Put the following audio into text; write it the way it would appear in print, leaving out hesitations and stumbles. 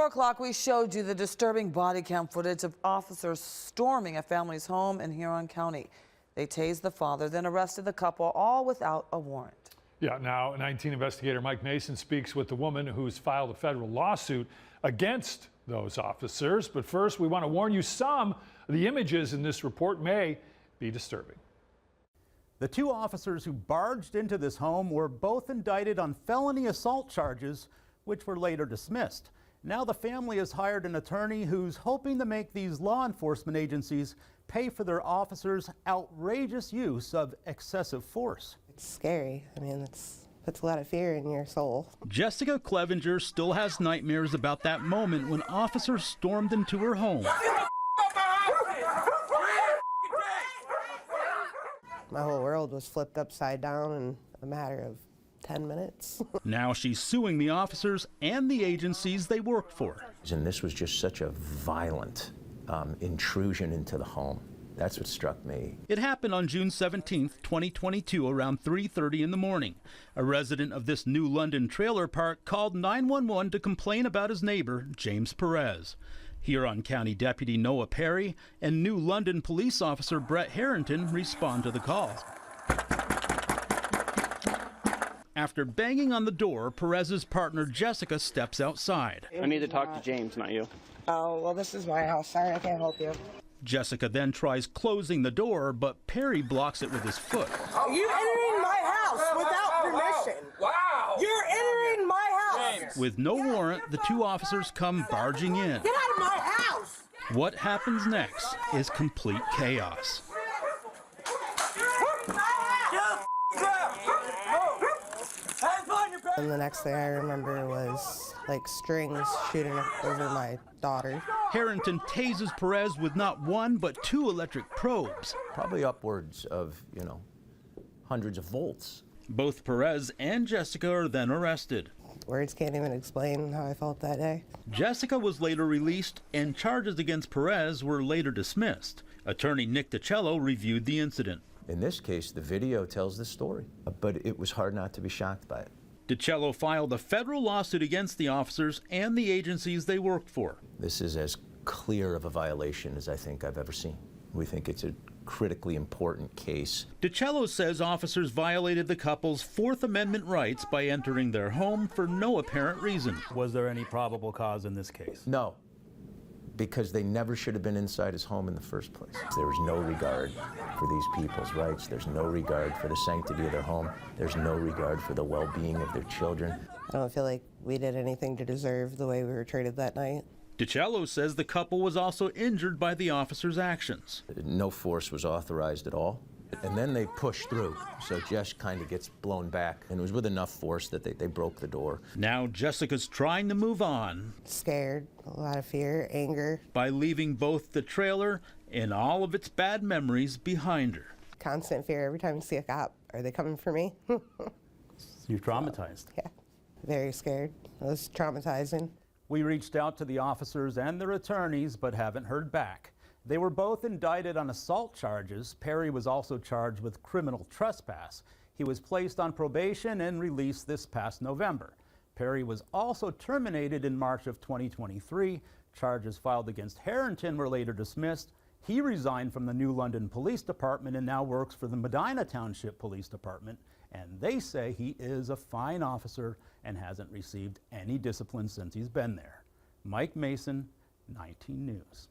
4 o'clock, we showed you the disturbing body cam footage of officers storming a family's home in Huron County. They tased the father, then arrested the couple, all without a warrant. Yeah, now 19 investigator Mike Mason speaks with the woman who's filed a federal lawsuit against those officers. But first, we want to warn you, some of the images in this report may be disturbing. The two officers who barged into this home were both indicted on felony assault charges, which were later dismissed. Now the family has hired an attorney who's hoping to make these law enforcement agencies pay for their officers' outrageous use of excessive force. It's scary. I mean, it puts a lot of fear in your soul. Jessica Clevenger still has nightmares about that moment when officers stormed into her home. My whole world was flipped upside down in a matter of 10 minutes. Now she's suing the officers and the agencies they worked for. And this was just such a violent intrusion into the home. That's what struck me. It happened on June 17th, 2022, around 3:30 in the morning. A resident of this New London trailer park called 911 to complain about his neighbor, James Perez. Huron County Deputy Noah Perry and New London Police Officer Brett Harrington respond to the call. After banging on the door, Perez's partner Jessica steps outside. I need to talk to James, not you. Oh, well, this is my house. Sorry, I can't help you. Jessica then tries closing the door, but Perry blocks it with his foot. Are you entering my house without permission? Wow! You're entering my house! With no warrant, the two officers come barging in. Get out of my house! What happens next is complete chaos. And the next thing I remember was like strings shooting over my daughter. Harrington tases Perez with not one but two electric probes. Probably upwards of, hundreds of volts. Both Perez and Jessica are then arrested. Words can't even explain how I felt that day. Jessica was later released and charges against Perez were later dismissed. Attorney Nick DiCello reviewed the incident. In this case, the video tells the story, but it was hard not to be shocked by it. DiCello filed a federal lawsuit against the officers and the agencies they worked for. This is as clear of a violation as I think I've ever seen. We think it's a critically important case. DiCello says officers violated the couple's Fourth Amendment rights by entering their home for no apparent reason. Was there any probable cause in this case? No, because they never should have been inside his home in the first place. There was no regard for these people's rights. There's no regard for the sanctity of their home. There's no regard for the well-being of their children. I don't feel like we did anything to deserve the way we were treated that night. DiCello says the couple was also injured by the officers' actions. No force was authorized at all. And then they pushed through, so Jess kind of gets blown back, and it was with enough force that they broke the door. Now Jessica's trying to move on. Scared, a lot of fear, anger. By leaving both the trailer and all of its bad memories behind her. Constant fear every time you see a cop. Are they coming for me? You're traumatized. Yeah, very scared. It was traumatizing. We reached out to the officers and their attorneys, but haven't heard back. They were both indicted on assault charges. Perry was also charged with criminal trespass. He was placed on probation and released this past November. Perry was also terminated in March of 2023. Charges filed against Harrington were later dismissed. He resigned from the New London Police Department and now works for the Medina Township Police Department. And they say he is a fine officer and hasn't received any discipline since he's been there. Mike Mason, 19 News.